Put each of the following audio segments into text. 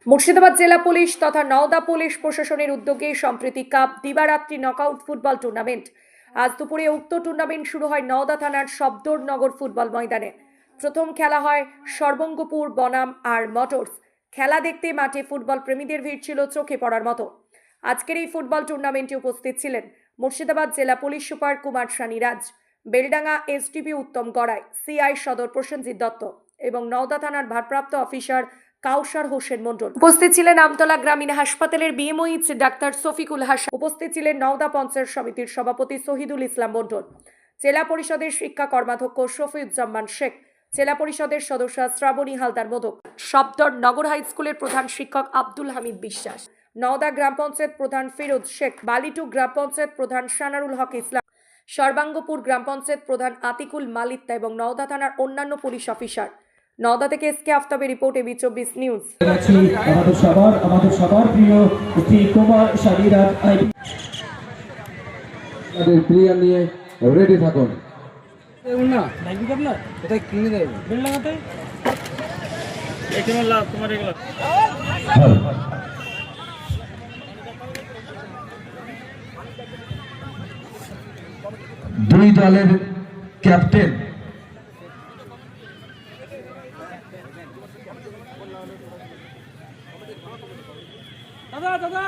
মুর্শিদাবাদ জেলা পুলিশ তথা নওদা পুলিশ প্রশাসনের উদ্যোগে সম্প্রীতি কাপ দিবারাত্রি নকআউট ফুটবল টুর্নামেন্ট আজ দুপুরে উক্ত টুর্নামেন্ট শুরু হয় নওদা থানার সবদরনগর ফুটবল ময়দানে। প্রথম খেলা হয় সর্বঙ্গপুর বনাম আর মোটরস। খেলা দেখতে মাঠে ফুটবল প্রেমীদের ভিড় ছিল চোখে পড়ার মতো। আজকের এই ফুটবল টুর্নামেন্টে উপস্থিত ছিলেন মুর্শিদাবাদ জেলা police super Kumar Saniraj, Beldanga SDP Uttam Garai, CI সদর প্রসেনজিৎ দত্ত এবং নওদা থানার ভারপ্রাপ্ত অফিসার কাউসার হোসেন মন্ডল। উপস্থিত ছিলেন আমতলা গ্রামীণ হাসপাতালের বিএমওইচ ডাক্তার শফিকুল হাসান। উপস্থিত ছিলেন নওদা পঞ্চায়েত সমিতির সভাপতি শহীদুল ইসলাম মন্ডল, জেলা পরিষদের শিক্ষা কর্মাধ্যক্ষ শফিউজ্জামান শেখ, জেলা পরিষদের সদস্য শ্রাবণী হালদার মোদক, সবদর নগর হাই স্কুলের প্রধান শিক্ষক আব্দুল হামিদ বিশ্বাস, নওদা গ্রাম পঞ্চায়েত প্রধান ফিরোজ শেখ, বালিটু গ্রাম পঞ্চায়েত প্রধান সানারুল হক ইসলাম, সর্বাঙ্গপুর গ্রাম পঞ্চায়েত প্রধান আতিকুল মালিত্তা এবং নওদা থানার অন্যান্য পুলিশ অফিসার। নওদা থেকে এসকে আফতাবের রিপোর্ট এবি 24 নিউজ। আমাদের সবার প্রিয় শ্রী কুমার সানিরাজ আইডি আমাদের প্লেয়ার নিয়ে রেডি থাকুন। না নাইকি কাপ না এটা কিনে দেয় বিল লাগাতে এখানে লাভ তোমার এগুলা দুই দলের ক্যাপ্টেন দাদা দাদা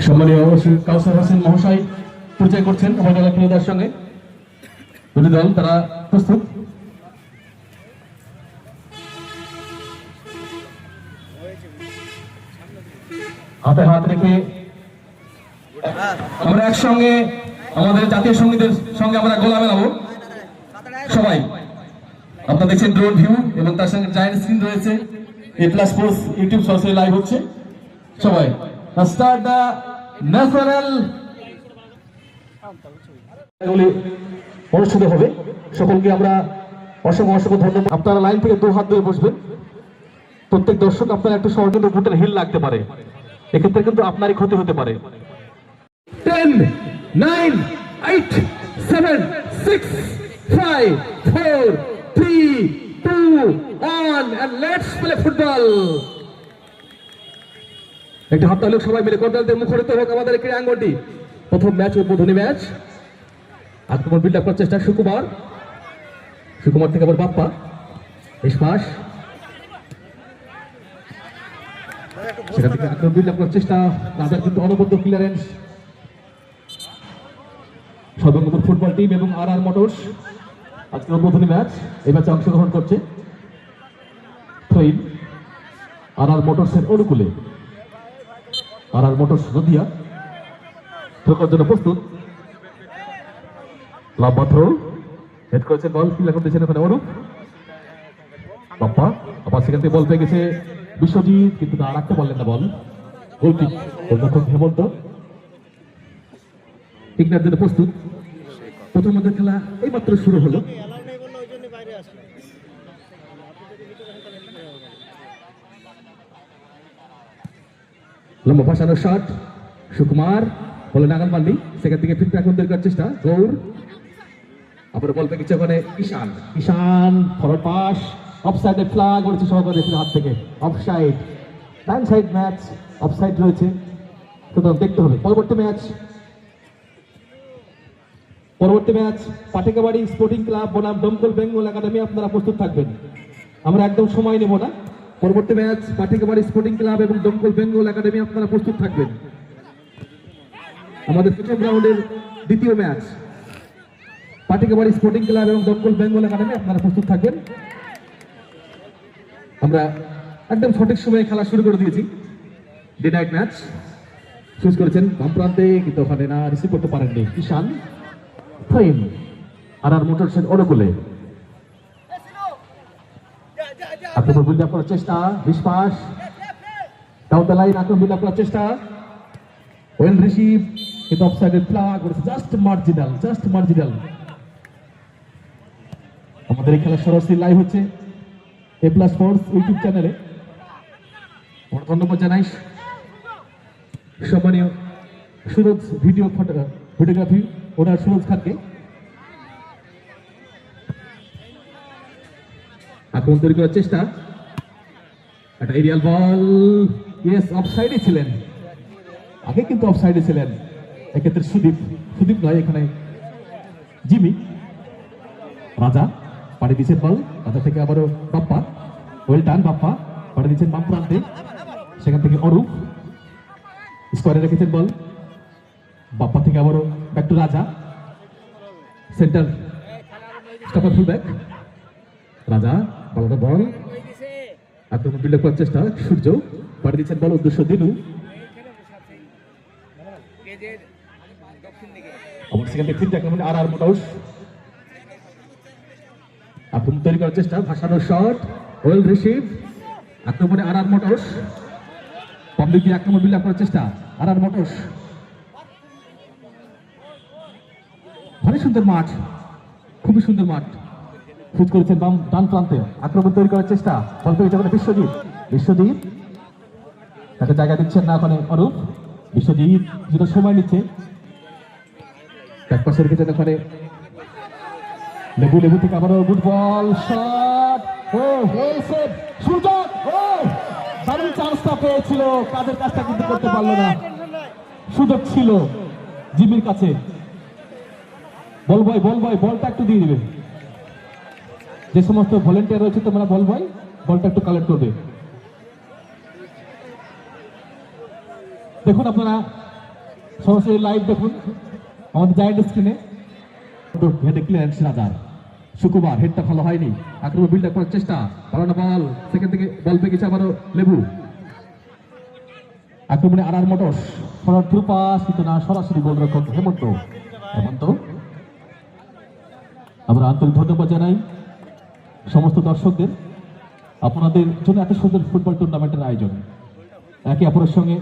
সম্মানীয় কাউসার হোসেন মহাশয় পরিচয় করছেন আমাদের খেলোয়াড়দের সঙ্গে। দুটি দল তারা প্রস্তুত। হাতে হাত রেখে আমরা একসঙ্গে আমাদের জাতীয় সঙ্গীতের সঙ্গে আমরা গোলা মেলাবো। সবাই আপনারা দেখছেন ড্রোন ভিউ এবং তার সঙ্গে জায়ান্ট স্ক্রিন রয়েছে। A+ স্পোর্টস ইউটিউব সরাসরি লাইভ হচ্ছে। সবাই স্টার্ট দা ন্যাশনাল অনুষ্ঠিত হবে। সকলকে আমরা অসংখ্য ধন্যবাদ। আপনারা লাইন থেকে দু হাত ধরে বসবেন। প্রত্যেক দর্শক আপনার একটু সহজে বুটের হিল লাগতে পারে, এক্ষেত্রে কিন্তু আপনারই ক্ষতি হতে পারে। 10 9 8 7 6 5 4 3 2 1 and let's play football. একটা হাত তাহলে সবাই মিলে কর্নারদের মুখরিত হোক আমাদের ক্রীড়াঙ্গনটি। প্রথম ম্যাচ উদ্বোধনী ম্যাচ। আক্রমণ বিল্ড আপ করার চেষ্টা সুকুমার থেকে আবার বাপ্পা ইসমাস, সেখান থেকে আক্রমণ বিল্ড আপ করার চেষ্টা, তাদের কিন্তু অনবদ্য ক্লিয়ারেন্স। সর্বঙ্গপুর ফুটবল টিম এবং আর মোটরস আজকে উদ্বোধনী ম্যাচ, এই ম্যাচে অংশগ্রহণ করছে। আর মোটরসের অনুকূলে আর মোটরস নদিয়া থ্রোর জন্য প্রস্তুত। লম্বা থ্রো হেড করেছেন, বল ফিল এখন দিয়েছেন ওখানে অরূপ বাপ্পা। আবার সেখান থেকে বল পেয়ে গেছে বিশ্বজিৎ, কিন্তু আর রাখতে পারলেন না বল। গোলকিক হেমন্ত টিকনার জন্য প্রস্তুত। প্রথম মধ্যে খেলা এইমাত্র শুরু হলো। লম্বা ফাঁসানোর শট, সুকুমার বলে নাগাল মান্ডি, সেখান থেকে ফিরতে এখন বের করার চেষ্টা গৌর। আবার বল পেয়ে গেছে ওখানে ঈশান ফরওয়ার্ড পাস, অফসাইডের ফ্ল্যাগ উঠেছে সহকারী হাত থেকে। অফসাইড, ডান সাইড ম্যাচ, অফসাইড রয়েছে, সুতরাং দেখতে হবে। পরবর্তী ম্যাচ পাটেকাবাড়ি স্পোর্টিং ক্লাব বনাম দমকল বেঙ্গল একাডেমি, আপনারা প্রস্তুত থাকবেন, আমরা একদম সময় নেব না। পরবর্তী ম্যাচ পাটেকাবাড়ি স্পোর্টিং ক্লাব এবং দমকল বেঙ্গল একাডেমি, আপনারা প্রস্তুত থাকবেন। আমাদের প্রথম রাউন্ডের দ্বিতীয় ম্যাচ পাটেকাবাড়ি স্পোর্টিং ক্লাব এবং দমকল বেঙ্গল একাডেমি, আপনারা প্রস্তুত থাকবেন। আমরা একদম সঠিক সময়ে খেলা শুরু করে দিয়েছি। ডে নাইট ম্যাচ চুজ করেছেন বাম প্রান্তে, কিন্তু ওখানে না রিসিভ করতে পারেননি ঈশান। ফ্রেম আর মোটরসের অনুকূলে আক্রমণ বিল্ড আপ করার চেষ্টা, বিশ্বাস ডাউন দ্য লাইন, আক্রমণ বিল্ড আপ করার চেষ্টা, ওয়েল রিসিভ, কিন্তু অফসাইডের ফ্ল্যাগ করেছে, জাস্ট মার্জিনাল। আমাদের এই খেলা সরাসরি লাইভ হচ্ছে A+ স্পোর্টস ইউটিউব চ্যানেলে। আমরা ধন্যবাদ জানাই সম্মানীয় সুরজ ভিডিওগ্রাফি ওনার সুরজ খানকে। আক্রমণ তৈরি করার চেষ্টা, একটা এরিয়াল বল, ইয়েস অফসাইডে ছিলেন, আগে কিন্তু অফসাইডে ছিলেন এক্ষেত্রে সুদীপ নয়, এখানে জিমি। রাজা পাড়ি দিচ্ছেন বল, রাজা থেকে আবারও বাপ্পা, ওয়েল ডান বাপ্পা, পাড়ি দিচ্ছেন বাম প্রান্তে, সেখান থেকে অরূপ স্কোয়ারে রেখেছেন বল, বাপ্পা থেকে আবারও ব্যাক টু রাজা, সেন্টার স্টপার ফুলব্যাক, রাজা পালানো বল, আক্রমণ বিল্ড করার চেষ্টা, সূর্য পাড়ি দিচ্ছেন বল, উদ্দেশ্য দিনু, আবার সেখান থেকে তিনটা আক্রমণে আর মোটাউস, আক্রমণ তৈরি করার চেষ্টা, ভাসানোর শট, ওয়েল রিসিভ, আক্রমণে আর মোটাউস, পাবলিক দিয়ে আক্রমণ বিল্ড করার চেষ্টা, আর মোটাউস, ভারী সুন্দর মাঠ, খুবই সুন্দর মাঠ, খুঁজ করেছেন বাম ডান প্রান্তে, আক্রমণ তৈরি করার চেষ্টা, বল পেয়ে যাবেন বিশ্বজিৎ তাকে জায়গা দিচ্ছেন না ওখানে অরূপ, বিশ্বজিৎ যেটা সময় নিচ্ছে, এক পাশে রেখেছেন ওখানে লেবু থেকে আবারও গুড বল শট, ও ওয়েল সেভ, সুযোগ, ও দারুণ চান্সটা পেয়েছিল, কাজের কাজটা কিন্তু করতে পারলো না, সুযোগ ছিল জিমির কাছে, বল বয় বলটা একটু দিয়ে দিবেন, যে সমস্ত ভলেন্টিয়ার রয়েছে তোমরা বলটা একটু কালেক্ট করবে। দেখুন আপনারা সরাসরি লাইভ দেখুন আমাদের জায়ান্ট স্ক্রিনে, হেডে ক্লিয়ারেন্স রাজার, শুক্রবার হেডটা ভালো হয়নি, আক্রমণ বিল্ড করার চেষ্টা, পালানো বল, সেখান থেকে বল পেয়ে গেছে আবারও লেবু, আক্রমণে আর মোটরস, থ্রু পাস কিন্তু না, সরাসরি গোলরক্ষক হেমন্ত। আমরা আন্তরিক ধন্যবাদ জানাই সমস্ত দর্শকদের, আপনাদের জন্য এত সুন্দর ফুটবল টুর্নামেন্টের আয়োজন, একে অপরের সঙ্গে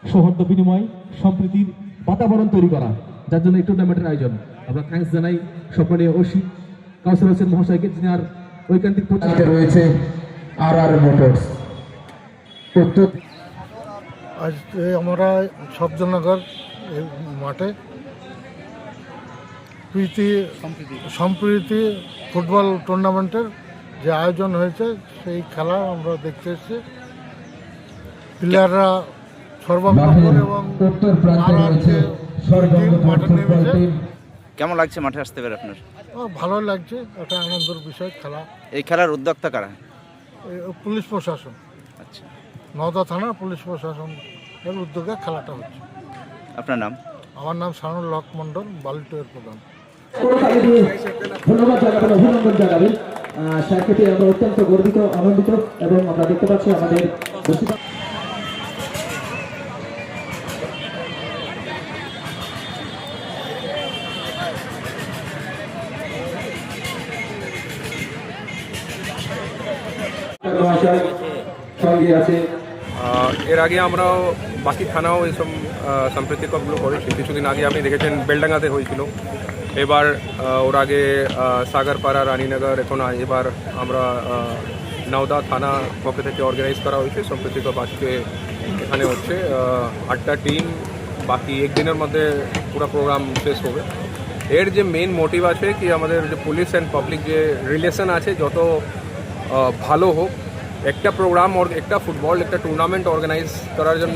সৌহার্দ্য বিনিময়, সম্প্রীতির বাতাবরণ তৈরি করা, যার জন্য এই টুর্নামেন্টের আয়োজন। আমরা থ্যাঙ্কস জানাই সম্মানীয় ওসি কাউসার হোসেন মহাশয়কে, যিনি আর ঐকান্তিক রয়েছে আর মোটরস। আজ আমরা শব্দনগর মাঠে সম্প্রীতি ফুটবল টুর্নামেন্টের যে আয়োজন হয়েছে সেই খেলা আমরা দেখতে এসেছি। প্লেয়াররা সর্বাঙ্গপুর এবং মাঠে নেমেছে। কেমন লাগছে মাঠে আসতে পেরে আপনার? ভালো লাগছে, একটা আনন্দের বিষয় খেলা। এই খেলার উদ্যোক্তা কারা? পুলিশ প্রশাসন, আচ্ছা, নওদা থানার পুলিশ প্রশাসন এর উদ্যোগে খেলাটা হচ্ছে। আপনার নাম? আমার নাম শানুল হক মন্ডল, বালিটোয়ের প্রধান। ধন্যবাদ জানাবেন, অভিনন্দন জানাবেন, সাক্ষাতে আমরা অত্যন্ত গর্বিত, আনন্দিত, এবং আমরা দেখতে পাচ্ছি আমাদের সঙ্গে আছে। এর আগে আমরাও বাকি থানাও এইসব সাম্প্রতিক কাপগুলো করেছি। কিছুদিন আগে আপনি দেখেছেন বেলডাঙ্গাতে হয়েছিল, এবার ওর আগে সাগরপাড়া, রানীনগর, এখন এবার আমরা নওদা থানা পক্ষ থেকে অর্গানাইজ করা হয়েছে সাম্প্রতিক কাপ। আজকে এখানে হচ্ছে 8টা টিম, বাকি একদিনের মধ্যে পুরো প্রোগ্রাম শেষ হবে। এর যে মেন মোটিভ আছে কি আমাদের যে পুলিশ অ্যান্ড পাবলিক যে রিলেশন আছে যত ভালো হোক, একটা প্রোগ্রাম और একটা ফুটবল একটা টুর্নামেন্ট অর্গানাইজ করার জন্য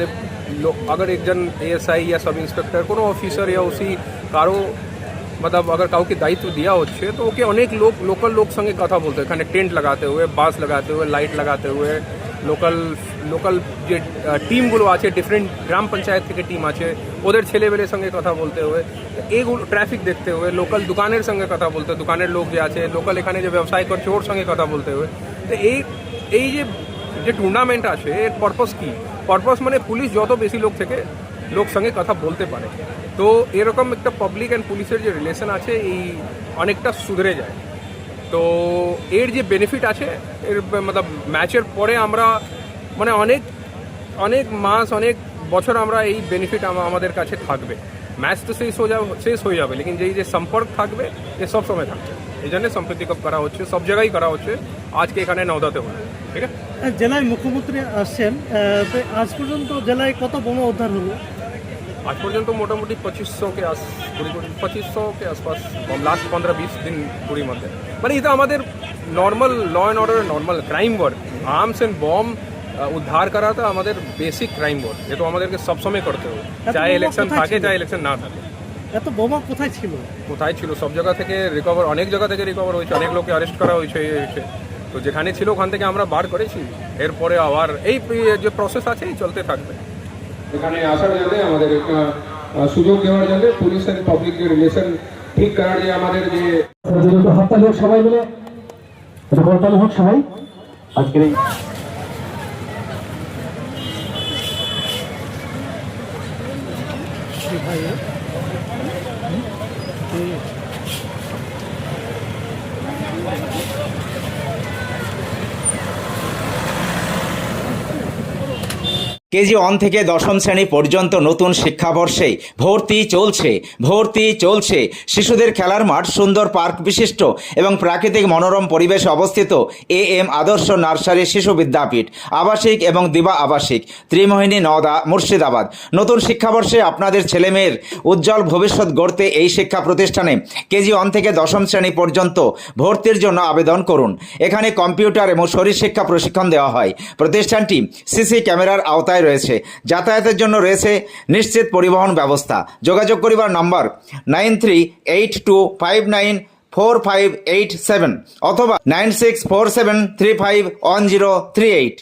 अगर একজন এএসআই या सब इंस्पेक्टर কোনো অফিসার या उसी কারো मतलब अगर কাউকে দায়িত্ব দেওয়া হচ্ছে তো ওকে অনেক লোকাল লোক সঙ্গে কথা বলতে, এখানে টেন্ট লাগাতে हुए, বাস লাগাতে हुए, লাইট লাগাতে हुए, লোকাল যে টিমগুলো আছে, ডিফারেন্ট গ্রাম পঞ্চায়েত থেকে টিম আছে, ওদের ছেলেবেলের সঙ্গে কথা বলতে हुए, এইগুলো ট্রাফিক দেখতে हुए, লোকাল দোকানের সঙ্গে কথা বলতে, দোকানের লোক যে আছে, লোকাল এখানে যে ব্যবসায় করছে ওর সঙ্গে কথা বলতে हुए। তো এই যে টুর্নামেন্ট আছে এর পারপাস কি? পারপাস মানে পুলিশ যত বেশি লোক সঙ্গে কথা বলতে পারে, তো এরকম একটা পাবলিক অ্যান্ড পুলিশের যে রিলেশন আছে এই অনেকটা সুধরে যায়। তো এর যে বেনিফিট আছে এর मतलब ম্যাচের পরে আমরা মানে অনেক মাস অনেক বছর আমরা এই বেনিফিট আমাদের কাছে থাকবে। ম্যাচ তো শেষ হয়ে যাবে, লেকিন যেই যে সম্পর্ক থাকবে এ সব সময় থাকবে। এই জন্য সম্প্রীতি কাপ করা হচ্ছে, সব জায়গায় করা হচ্ছে, আজকে এখানে নওদাতে হবে। ঠিক আছে, জেলায় মুখ্যমন্ত্রী আসছেন, আজ পর্যন্ত জেলায় কত বোমা উদ্ধার হলো? आज পর্যন্ত মোটামুটি 2500 के आसपास लास्ट 15-20 दिन पूरी मध्य মানে এটা আমাদের normal law and order normal crime work arms and bomb उद्धार करा था আমাদের বেসিক ক্রাইম वर्क ये तो আমাদেরকে সব সময় করতে হবে চাই ইলেকশন থাকে চাই ইলেকশন না থাকে এত বোমা কোথায় ছিল? কোথায় ছিল সব জায়গা থেকে রিকভার অনেক জায়গা থেকে রিকভার হয়েছে অনেক লোককে অ্যারেস্ট করা হয়েছে তো যেখানে ছিল ওখান থেকে আমরা বার করেছি এরপরে আবার এই যে প্রসেস আছে এই চলতে থাকবে এখানে আসার জন্য আমাদের একটা সুযোগ দেওয়ার জন্য পুলিশ এন্ড পাবলিক রিলেশন ঠিক করার যে আমাদের যে হাততালি হোক সবাই মিলে, এটা করতালি হোক সবাই আজকের এই কেজি 1 থেকে দশম শ্রেণী পর্যন্ত নতুন শিক্ষাবর্ষে ভর্তি চলছে শিশুদের খেলার মাঠ সুন্দর পার্ক বিশিষ্ট এবং প্রাকৃতিক মনোরম পরিবেশে অবস্থিত AM আদর্শ নার্সারি শিশু বিদ্যাপীঠ আবাসিক এবং দিবা আবাসিক ত্রিমোহিনী নওদা মুর্শিদাবাদ। নতুন শিক্ষাবর্ষে আপনাদের ছেলেমেয়ের উজ্জ্বল ভবিষ্যৎ গড়তে এই শিক্ষা প্রতিষ্ঠানে কেজি 1 থেকে দশম শ্রেণী পর্যন্ত ভর্তির জন্য আবেদন করুন। এখানে কম্পিউটার এবং শরীরশিক্ষা প্রশিক্ষণ দেওয়া হয়। প্রতিষ্ঠানটি সিসি ক্যামেরার আওতায় রয়েছে। যাতায়াতের জন্য রয়েছে নিশ্চিত পরিবহন ব্যবস্থা। যোগাযোগ করিবার নম্বর 9382594587 অথবা 9647351038।